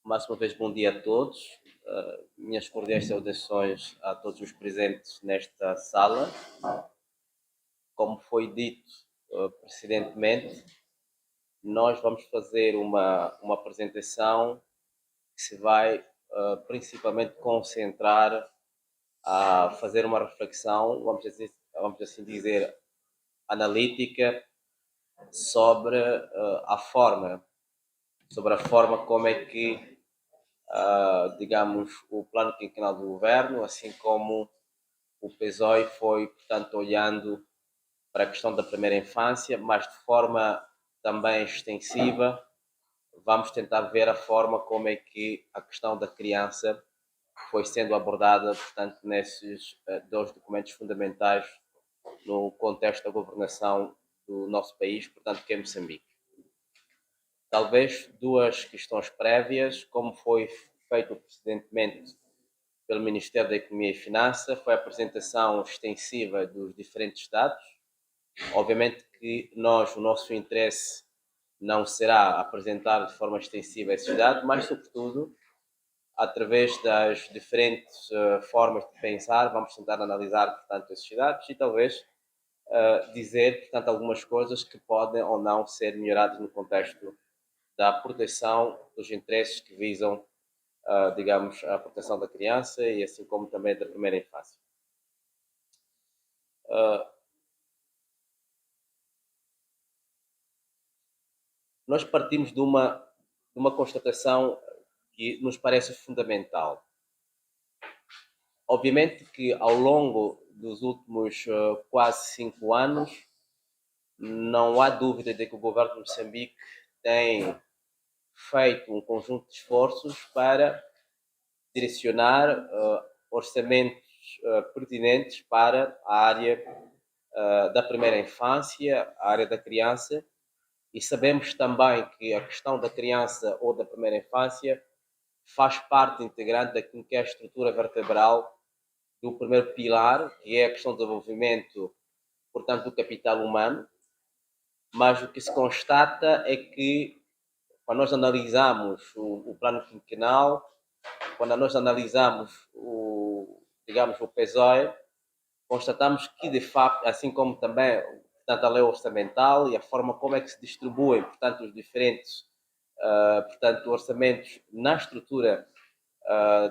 Mais uma vez, bom dia a todos. Minhas cordiais saudações a todos os presentes nesta sala. Como foi dito precedentemente, nós vamos fazer uma apresentação que se vai principalmente concentrar a fazer uma reflexão, vamos assim dizer, analítica sobre sobre a forma como é que digamos, o plano quinquenal do governo, assim como o PSOE foi, portanto, olhando para a questão da primeira infância, mas de forma também extensiva, vamos tentar ver a forma como é que a questão da criança foi sendo abordada, portanto, nesses dois documentos fundamentais no contexto da governação do nosso país, portanto, que é Moçambique. Talvez duas questões prévias, como foi feito precedentemente pelo Ministério da Economia e Finanças, foi a apresentação extensiva dos diferentes dados. Obviamente que o nosso interesse não será apresentar de forma extensiva esses dados, mas, sobretudo, através das diferentes formas de pensar, vamos tentar analisar, portanto, esses dados e talvez dizer, portanto, algumas coisas que podem ou não ser melhoradas no contexto da proteção dos interesses que visam, digamos, a proteção da criança e assim como também da primeira infância. Nós partimos de uma constatação que nos parece fundamental. Obviamente que ao longo dos últimos quase 5 anos, não há dúvida de que o governo de Moçambique tem feito um conjunto de esforços para direcionar orçamentos pertinentes para a área da primeira infância, a área da criança, e sabemos também que a questão da criança ou da primeira infância faz parte integrante daquilo que é a estrutura vertebral do primeiro pilar, que é a questão do desenvolvimento, portanto, do capital humano, mas o que se constata é que, quando nós analisamos o plano quinquenal, quando nós analisamos digamos, o PSOE, constatamos que, de facto, assim como também, portanto, a lei orçamental e a forma como é que se distribuem, portanto, os diferentes portanto, orçamentos na estrutura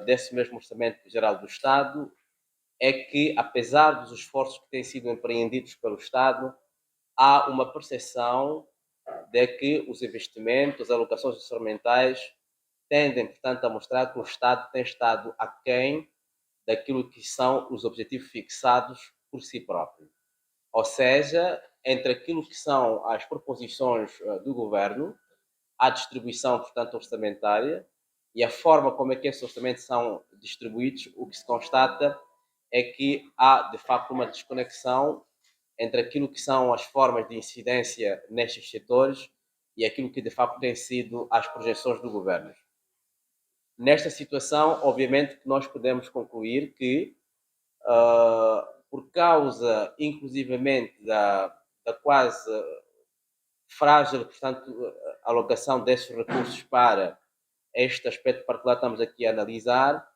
desse mesmo orçamento geral do Estado, é que, apesar dos esforços que têm sido empreendidos pelo Estado, há uma percepção de que os investimentos, as alocações orçamentais tendem, portanto, a mostrar que o Estado tem estado aquém daquilo que são os objetivos fixados por si próprio. Ou seja, entre aquilo que são as proposições do governo, a distribuição, portanto, orçamentária e a forma como é que esses orçamentos são distribuídos, o que se constata é que há, de facto, uma desconexão entre aquilo que são as formas de incidência nestes setores e aquilo que, de facto, tem sido as projeções do governo. Nesta situação, obviamente, que nós podemos concluir que, por causa, inclusivamente, da quase frágil, portanto, alocação desses recursos para este aspecto particular que estamos aqui a analisar,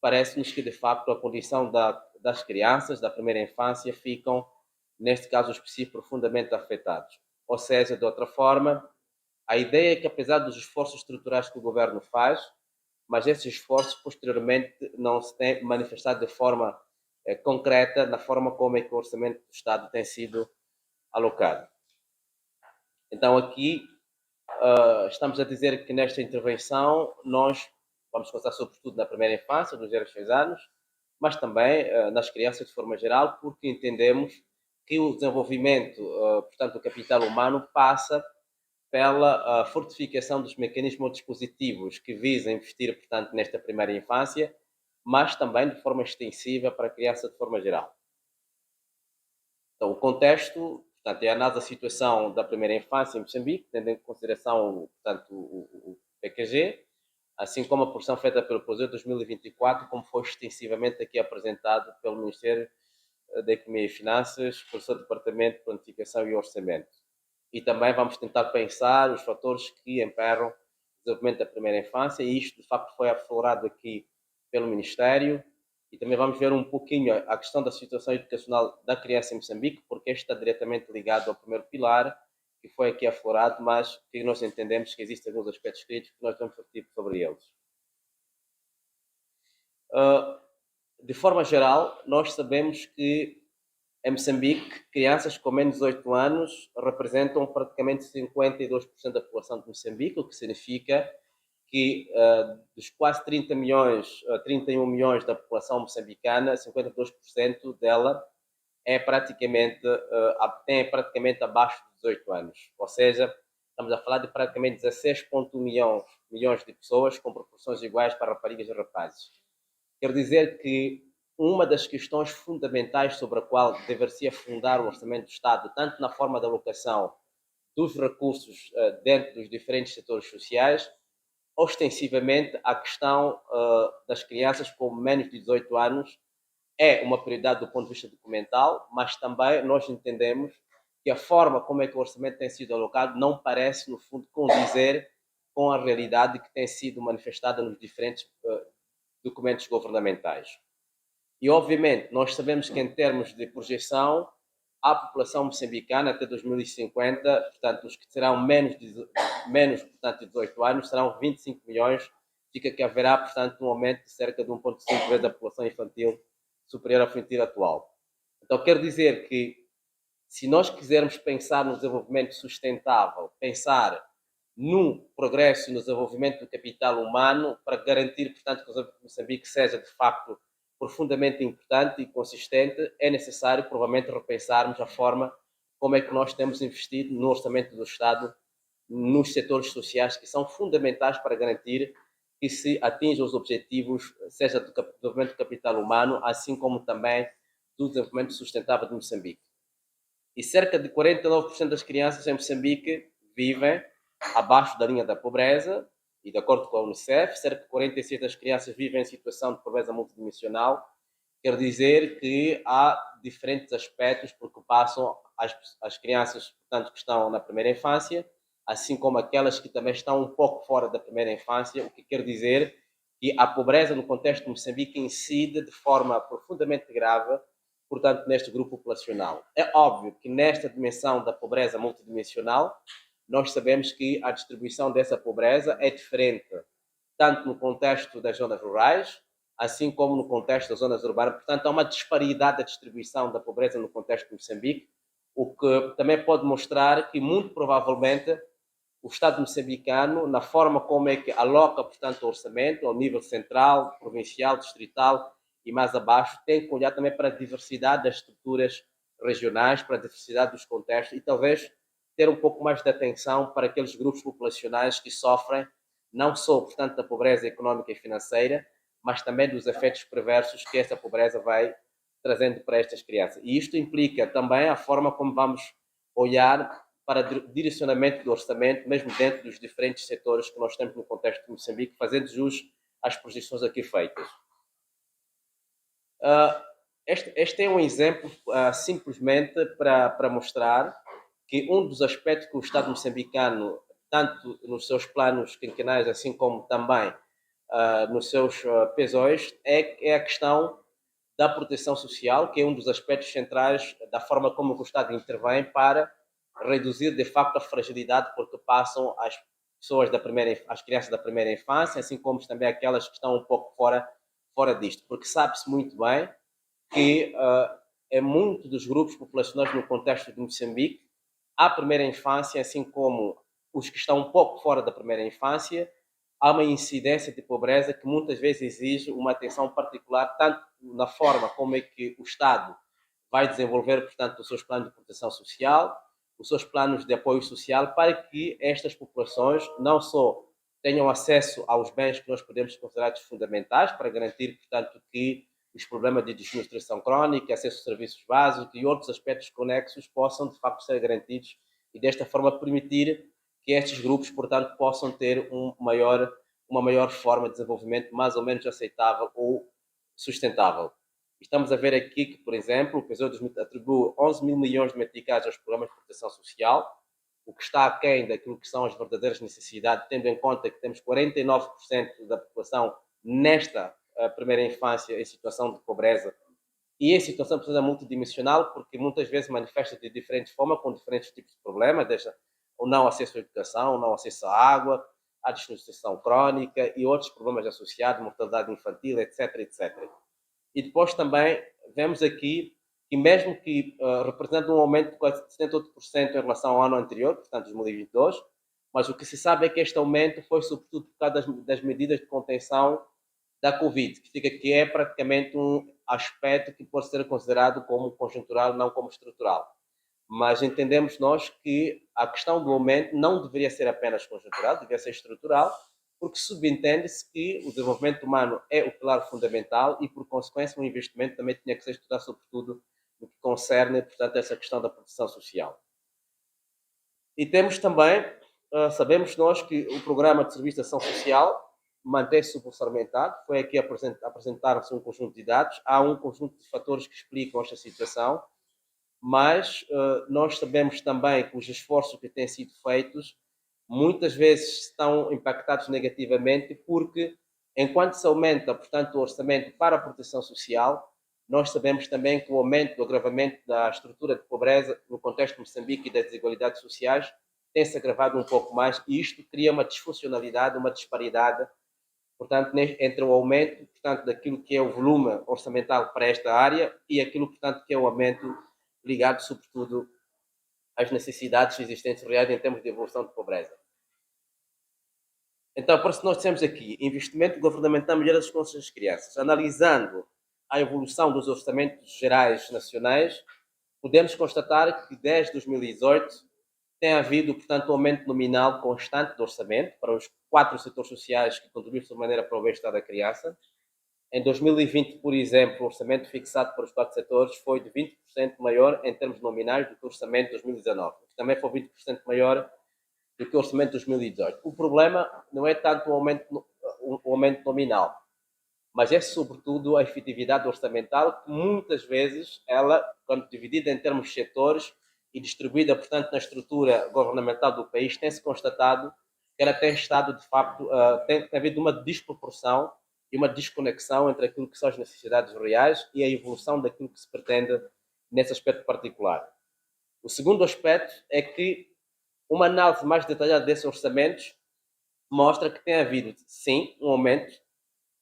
parece-nos que, de facto, a condição das crianças, da primeira infância, ficam, neste caso específico, profundamente afetados. Ou seja, de outra forma, a ideia é que, apesar dos esforços estruturais que o governo faz, mas esses esforços, posteriormente, não se têm manifestado de forma concreta na forma como é que o orçamento do Estado tem sido alocado. Então, aqui, estamos a dizer que nesta intervenção nós vamos conversar sobretudo na primeira infância, dos 0 a 6 anos, mas também nas crianças de forma geral, porque entendemos que o desenvolvimento, portanto, do capital humano passa pela fortificação dos mecanismos ou dispositivos que visam investir, portanto, nesta primeira infância, mas também de forma extensiva para a criança de forma geral. Então, o contexto, portanto, é a análise da situação da primeira infância em Moçambique, tendo em consideração, portanto, o PQG, assim como a porção feita pelo Projeto 2024, como foi extensivamente aqui apresentado pelo Ministério da Economia e Finanças, pelo seu Departamento de Planificação e Orçamento. E também vamos tentar pensar os fatores que emperram o desenvolvimento da primeira infância, e isto de facto foi aflorado aqui pelo Ministério. E também vamos ver um pouquinho a questão da situação educacional da criança em Moçambique, porque este está diretamente ligado ao primeiro pilar, que foi aqui aflorado, mas que nós entendemos que existem alguns aspectos críticos que nós vamos refletir sobre eles. De forma geral, nós sabemos que em Moçambique, crianças com menos de 18 anos representam praticamente 52% da população de Moçambique, o que significa que dos quase 30 milhões, 31 milhões da população moçambicana, 52% dela tem praticamente abaixo de 18 anos. Ou seja, estamos a falar de praticamente 16,1 milhões de pessoas com proporções iguais para raparigas e rapazes. Quer dizer que uma das questões fundamentais sobre a qual deveria fundar o Orçamento do Estado, tanto na forma da alocação dos recursos dentro dos diferentes setores sociais, ostensivamente a questão das crianças com menos de 18 anos é uma prioridade do ponto de vista documental, mas também nós entendemos que a forma como é que o orçamento tem sido alocado não parece, no fundo, condizer com a realidade que tem sido manifestada nos diferentes documentos governamentais. E, obviamente, nós sabemos que, em termos de projeção, a população moçambicana até 2050, portanto, os que terão portanto, de 18 anos, serão 25 milhões, fica que haverá, portanto, um aumento de cerca de 1,5 vezes da população infantil superior ao infantil atual. Então, quer dizer que, se nós quisermos pensar no desenvolvimento sustentável, pensar no progresso e no desenvolvimento do capital humano, para garantir, portanto, que o Moçambique seja, de facto, profundamente importante e consistente, é necessário, provavelmente, repensarmos a forma como é que nós temos investido no orçamento do Estado, nos setores sociais que são fundamentais para garantir que se atinjam os objetivos, seja do desenvolvimento do capital humano, assim como também do desenvolvimento sustentável de Moçambique. E cerca de 49% das crianças em Moçambique vivem abaixo da linha da pobreza, e de acordo com a Unicef, cerca de 46% das crianças vivem em situação de pobreza multidimensional. Quer dizer que há diferentes aspectos por que passam as crianças, portanto, que estão na primeira infância, assim como aquelas que também estão um pouco fora da primeira infância, o que quer dizer que a pobreza no contexto de Moçambique incide de forma profundamente grave, portanto, neste grupo populacional. É óbvio que nesta dimensão da pobreza multidimensional, nós sabemos que a distribuição dessa pobreza é diferente, tanto no contexto das zonas rurais, assim como no contexto das zonas urbanas. Portanto, há uma disparidade da distribuição da pobreza no contexto de Moçambique, o que também pode mostrar que, muito provavelmente, o Estado moçambicano, na forma como é que aloca, portanto, o orçamento, ao nível central, provincial, distrital e mais abaixo, tem que olhar também para a diversidade das estruturas regionais, para a diversidade dos contextos e talvez ter um pouco mais de atenção para aqueles grupos populacionais que sofrem não só, portanto, da pobreza económica e financeira, mas também dos efeitos perversos que essa pobreza vai trazendo para estas crianças. E isto implica também a forma como vamos olhar para direcionamento do orçamento, mesmo dentro dos diferentes setores que nós temos no contexto de Moçambique, fazendo jus às projeções aqui feitas. Este é um exemplo simplesmente para mostrar que um dos aspectos que o Estado moçambicano, tanto nos seus planos quinquenais, assim como também nos seus PSOEs, é a questão da proteção social, que é um dos aspectos centrais da forma como o Estado intervém para reduzir, de facto, a fragilidade por que passam as pessoas as crianças da primeira infância, assim como também aquelas que estão um pouco fora disto, porque sabe-se muito bem que em muitos dos grupos populacionais no contexto de Moçambique, a primeira infância, assim como os que estão um pouco fora da primeira infância, há uma incidência de pobreza que muitas vezes exige uma atenção particular, tanto na forma como é que o Estado vai desenvolver, portanto, os seus planos de proteção social, os seus planos de apoio social, para que estas populações não só tenham acesso aos bens que nós podemos considerar fundamentais para garantir, portanto, que os problemas de desnutrição crónica, acesso a serviços básicos e outros aspectos conexos possam, de facto, ser garantidos e, desta forma, permitir que estes grupos, portanto, possam ter uma maior forma de desenvolvimento mais ou menos aceitável ou sustentável. Estamos a ver aqui que, por exemplo, o PSOE atribui 11 mil milhões de meticais aos programas de proteção social, o que está aquém daquilo que são as verdadeiras necessidades, tendo em conta que temos 49% da população nesta primeira infância em situação de pobreza, e em situação de pobreza multidimensional, porque muitas vezes manifesta de diferentes formas, com diferentes tipos de problemas, desde o não acesso à educação, o não acesso à água, a desnutrição crónica e outros problemas associados, mortalidade infantil, etc, etc. E depois também vemos aqui que mesmo que representa um aumento de quase 78% em relação ao ano anterior, portanto 2022, mas o que se sabe é que este aumento foi sobretudo por causa das medidas de contenção da Covid, que fica que é praticamente um aspecto que pode ser considerado como conjuntural, não como estrutural. Mas entendemos nós que a questão do aumento não deveria ser apenas conjuntural, deveria ser estrutural, porque subentende-se que o desenvolvimento humano é o pilar fundamental e, por consequência, o investimento também tinha que ser estudado, sobretudo, no que concerne, portanto, essa questão da proteção social. E temos também, sabemos nós que o programa de serviço de ação social mantém-se suborçamentado, foi aqui apresentaram-se um conjunto de dados, há um conjunto de fatores que explicam esta situação, mas nós sabemos também que os esforços que têm sido feitos muitas vezes estão impactados negativamente porque, enquanto se aumenta, portanto, o orçamento para a proteção social, nós sabemos também que o aumento do agravamento da estrutura de pobreza no contexto de Moçambique e das desigualdades sociais tem-se agravado um pouco mais e isto cria uma disfuncionalidade, uma disparidade, portanto, entre o aumento, portanto, daquilo que é o volume orçamental para esta área e aquilo, portanto, que é o aumento ligado, sobretudo, às necessidades existentes reais em termos de evolução de pobreza. Então, por isso nós temos aqui investimento governamental na melhoria das condições das crianças. Analisando a evolução dos orçamentos gerais nacionais, podemos constatar que desde 2018 tem havido, portanto, um aumento nominal constante do orçamento para os 4 setores sociais que contribuem de maneira para o bem-estar da criança. Em 2020, por exemplo, o orçamento fixado para os 4 setores foi de 20% maior em termos nominais do que o orçamento de 2019, que também foi 20% maior do que o orçamento de 2018. O problema não é tanto o aumento nominal, mas é sobretudo a efetividade orçamental, que muitas vezes ela, quando dividida em termos de setores e distribuída, portanto, na estrutura governamental do país, tem-se constatado que ela tem estado, de facto, tem havido uma desproporção e uma desconexão entre aquilo que são as necessidades reais e a evolução daquilo que se pretende nesse aspecto particular. O segundo aspecto é que uma análise mais detalhada desses orçamentos mostra que tem havido, sim, um aumento,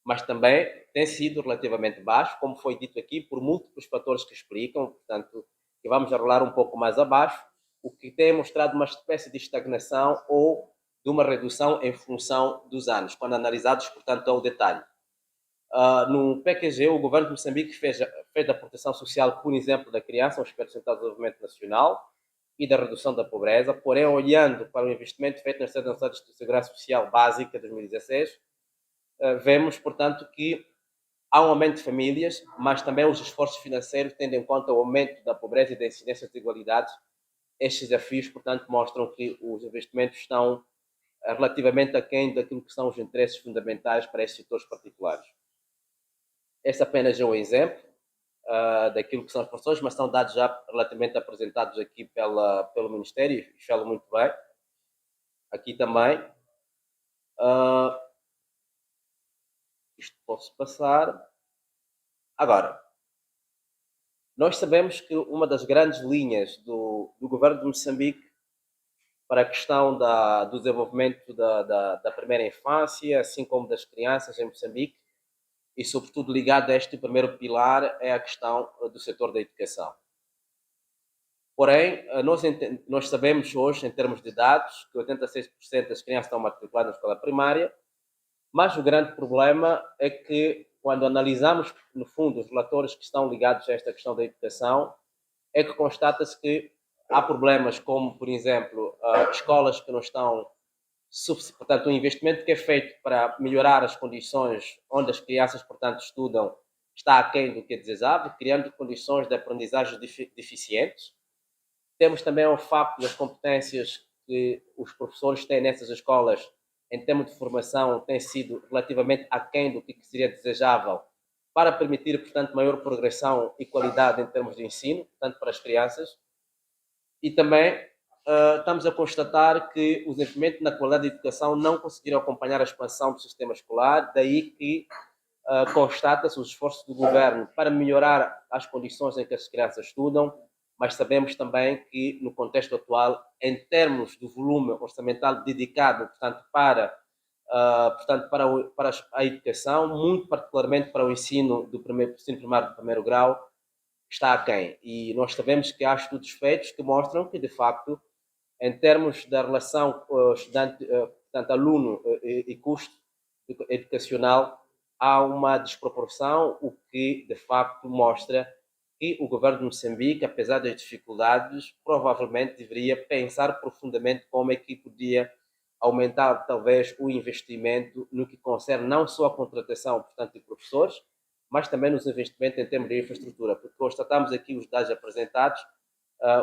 mas também tem sido relativamente baixo, como foi dito aqui, por múltiplos fatores que explicam, portanto, que vamos a rolar um pouco mais abaixo, o que tem mostrado uma espécie de estagnação ou de uma redução em função dos anos, quando analisados, portanto, ao detalhe. No PQG, o governo de Moçambique fez da proteção social, por exemplo, da criança, um aspecto central do desenvolvimento nacional e da redução da pobreza, porém, olhando para o investimento feito nas necessidades de segurança social básica de 2016, vemos, portanto, que há um aumento de famílias, mas também os esforços financeiros, tendo em conta o aumento da pobreza e da incidência de desigualdades. Estes desafios, portanto, mostram que os investimentos estão relativamente aquém daquilo que são os interesses fundamentais para estes setores particulares. Este apenas é um exemplo daquilo que são as proporções, mas são dados já relativamente apresentados aqui pelo Ministério e falo muito bem. Aqui também. Isto posso passar. Agora, nós sabemos que uma das grandes linhas do governo de Moçambique para a questão do desenvolvimento da primeira infância, assim como das crianças em Moçambique, e sobretudo ligado a este primeiro pilar, é a questão do setor da educação. Porém, nós sabemos hoje, em termos de dados, que 86% das crianças estão matriculadas na escola primária, mas o grande problema é que, quando analisamos, no fundo, os relatórios que estão ligados a esta questão da educação, é que constata-se que há problemas como, por exemplo, escolas que não estão... Portanto, o investimento que é feito para melhorar as condições onde as crianças, portanto, estudam está aquém do que é desejável, criando condições de aprendizagem deficientes. Temos também o facto das competências que os professores têm nessas escolas em termos de formação têm sido relativamente aquém do que seria desejável para permitir, portanto, maior progressão e qualidade em termos de ensino, tanto para as crianças. E também estamos a constatar que o desenvolvimento na qualidade da educação não conseguiram acompanhar a expansão do sistema escolar, daí que constata-se os esforços do governo para melhorar as condições em que as crianças estudam, mas sabemos também que, no contexto atual, em termos do volume orçamental dedicado, portanto, para a educação, muito particularmente para o ensino ensino primário do primeiro grau, está aquém. E nós sabemos que há estudos feitos que mostram que, de facto, em termos da relação estudante, portanto, aluno e custo educacional, há uma desproporção, o que de facto mostra que o governo de Moçambique, apesar das dificuldades, provavelmente deveria pensar profundamente como é que podia aumentar talvez o investimento no que concerne não só a contratação, portanto, de professores, mas também nos investimentos em termos de infraestrutura, porque constatamos aqui os dados apresentados,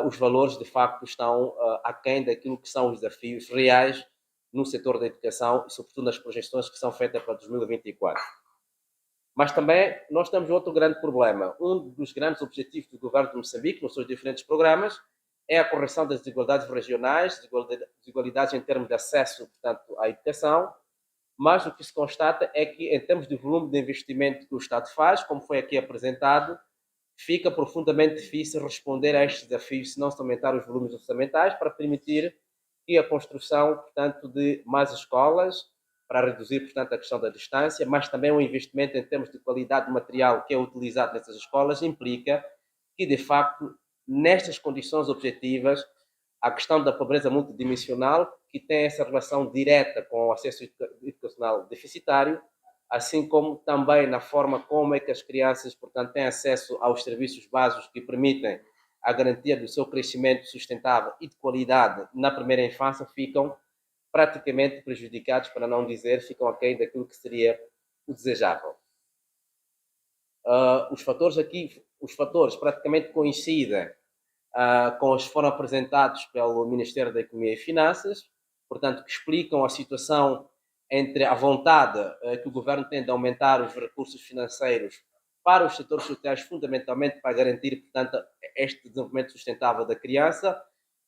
os valores de facto estão aquém daquilo que são os desafios reais no setor da educação e sobretudo nas projeções que são feitas para 2024. Mas também nós temos outro grande problema. Um dos grandes objetivos do governo de Moçambique, nos seus diferentes programas, é a correção das desigualdades regionais, desigualdades em termos de acesso, portanto, à educação, mas o que se constata é que, em termos de volume de investimento que o Estado faz, como foi aqui apresentado, fica profundamente difícil responder a estes desafios se não se aumentar os volumes orçamentais para permitir que a construção, portanto, de mais escolas, para reduzir, portanto, a questão da distância, mas também o investimento em termos de qualidade do material que é utilizado nessas escolas implica que, de facto, nestas condições objetivas, a questão da pobreza multidimensional, que tem essa relação direta com o acesso educacional deficitário, assim como também na forma como é que as crianças, portanto, têm acesso aos serviços básicos que permitem a garantia do seu crescimento sustentável e de qualidade na primeira infância, ficam praticamente prejudicados, para não dizer, ficam aquém daquilo que seria o desejável. Os fatores praticamente coincidem com os que foram apresentados pelo Ministério da Economia e Finanças, portanto, que explicam a situação entre a vontade que o governo tem de aumentar os recursos financeiros para os setores sociais, fundamentalmente para garantir, portanto, este desenvolvimento sustentável da criança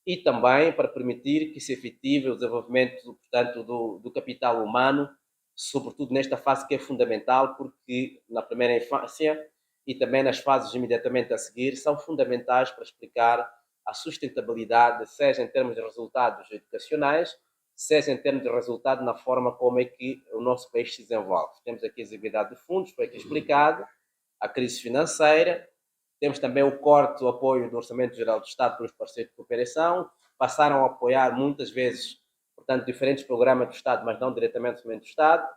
e também para permitir que se efetive o desenvolvimento, portanto, do capital humano, sobretudo nesta fase que é fundamental, porque na primeira infância e também nas fases imediatamente a seguir, são fundamentais para explicar a sustentabilidade, seja em termos de resultados educacionais, seja em termos de resultado na forma como é que o nosso país se desenvolve. Temos aqui a exiguidade de fundos, foi aqui explicado, a crise financeira, temos também o corte do apoio do Orçamento Geral do Estado pelos parceiros de cooperação, passaram a apoiar muitas vezes, portanto, diferentes programas do Estado, mas não diretamente o Orçamento do Estado.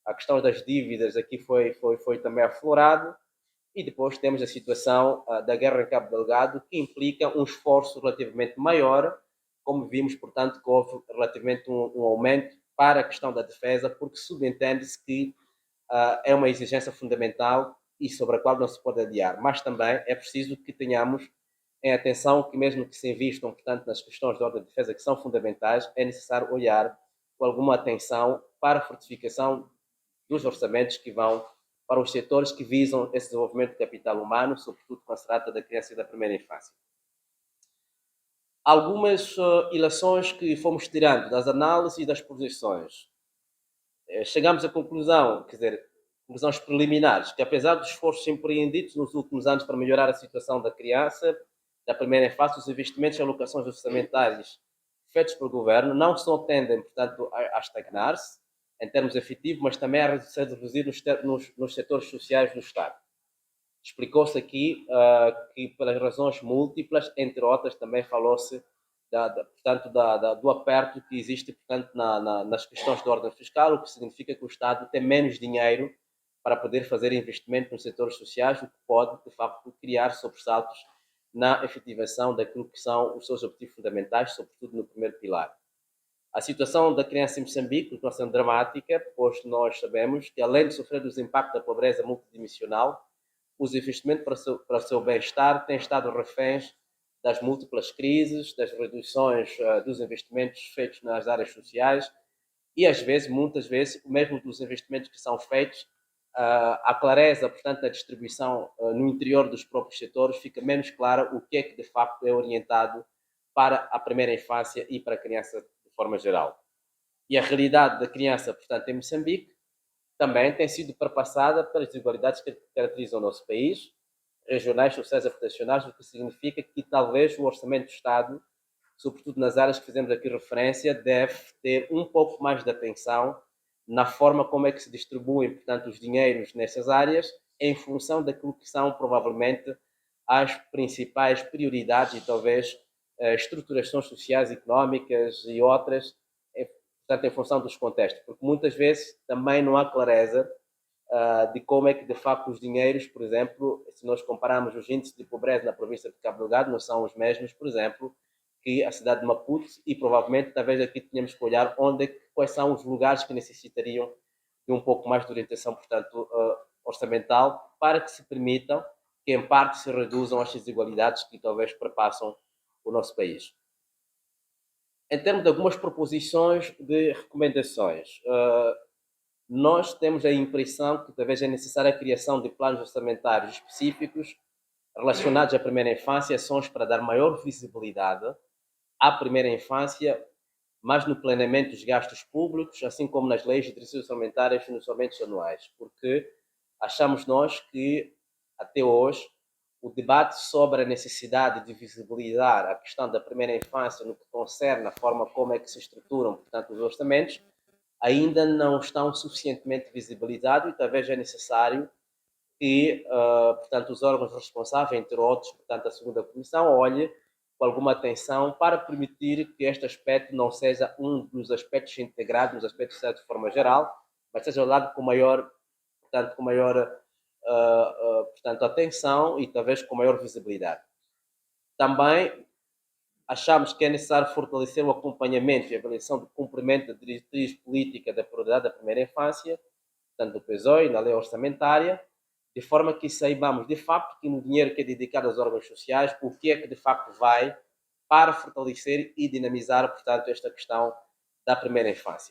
A questão das dívidas aqui foi também aflorado. E depois temos a situação da guerra em Cabo Delgado, que implica um esforço relativamente maior, como vimos, portanto, que houve relativamente um aumento para a questão da defesa, porque subentende-se que é uma exigência fundamental e sobre a qual não se pode adiar. Mas também é preciso que tenhamos em atenção que mesmo que se invistam, portanto, nas questões de ordem de defesa que são fundamentais, é necessário olhar com alguma atenção para a fortificação dos orçamentos que vão para os setores que visam esse desenvolvimento de capital humano, sobretudo quando se trata da criança e da primeira infância. Algumas ilações que fomos tirando das análises e das posições. Chegamos à conclusão, quer dizer, conclusões preliminares, que apesar dos esforços empreendidos nos últimos anos para melhorar a situação da criança, da primeira infância, os investimentos e alocações orçamentárias feitos pelo governo não só tendem, portanto, a estagnar-se, em termos efetivos, mas também a ser reduzir nos setores sociais do Estado. Explicou-se aqui que, pelas razões múltiplas, entre outras, também falou-se portanto, do aperto que existe, portanto, nas questões de ordem fiscal, o que significa que o Estado tem menos dinheiro para poder fazer investimento nos setores sociais, o que pode, de facto, criar sobressaltos na efetivação daquilo que são os seus objetivos fundamentais, sobretudo no primeiro pilar. A situação da criança em Moçambique continua sendo dramática, pois nós sabemos que, além de sofrer os impactos da pobreza multidimensional, os investimentos para o seu bem-estar têm estado reféns das múltiplas crises, das reduções dos investimentos feitos nas áreas sociais e, às vezes, muitas vezes, mesmo dos investimentos que são feitos, a clareza, portanto, da distribuição no interior dos próprios setores fica menos clara o que é que, de facto, é orientado para a primeira infância e para a criança de forma geral. E a realidade da criança, portanto, em Moçambique, também tem sido perpassada pelas desigualdades que caracterizam o nosso país, regionais, sociais e habitacionais, o que significa que talvez o orçamento do Estado, sobretudo nas áreas que fizemos aqui referência, deve ter um pouco mais de atenção na forma como é que se distribuem, portanto, os dinheiros nessas áreas, em função daquilo que são, provavelmente, as principais prioridades e, talvez, estruturações sociais, económicas e outras, portanto, em função dos contextos, porque muitas vezes também não há clareza de como é que, de facto, os dinheiros, por exemplo, se nós compararmos os índices de pobreza na província de Cabo Delgado, não são os mesmos, por exemplo, que a cidade de Maputo, e provavelmente, talvez aqui tenhamos que olhar quais são os lugares que necessitariam de um pouco mais de orientação, portanto, orçamental, para que se permitam que, em parte, se reduzam as desigualdades que talvez perpassam o nosso país. Em termos de algumas proposições de recomendações, nós temos a impressão que talvez é necessária a criação de planos orçamentários específicos relacionados à primeira infância, ações para dar maior visibilidade à primeira infância, mas no planeamento dos gastos públicos, assim como nas leis de diretrizes orçamentárias e nos orçamentos anuais, porque achamos nós que, até hoje, o debate sobre a necessidade de visibilizar a questão da primeira infância no que concerne a forma como é que se estruturam, portanto, os orçamentos, ainda não estão suficientemente visibilizados e talvez é necessário que, portanto, os órgãos responsáveis, entre outros, portanto, a segunda comissão, olhe com alguma atenção para permitir que este aspecto não seja um dos aspectos integrados, nos aspectos de forma geral, mas seja olhado com maior, portanto, portanto, atenção e talvez com maior visibilidade. Também achamos que é necessário fortalecer o acompanhamento e a avaliação do cumprimento da diretriz política da prioridade da primeira infância, tanto do PSOE e na lei orçamentária, de forma que saibamos de facto que no dinheiro que é dedicado aos órgãos sociais, o que é que de facto vai para fortalecer e dinamizar, portanto, esta questão da primeira infância.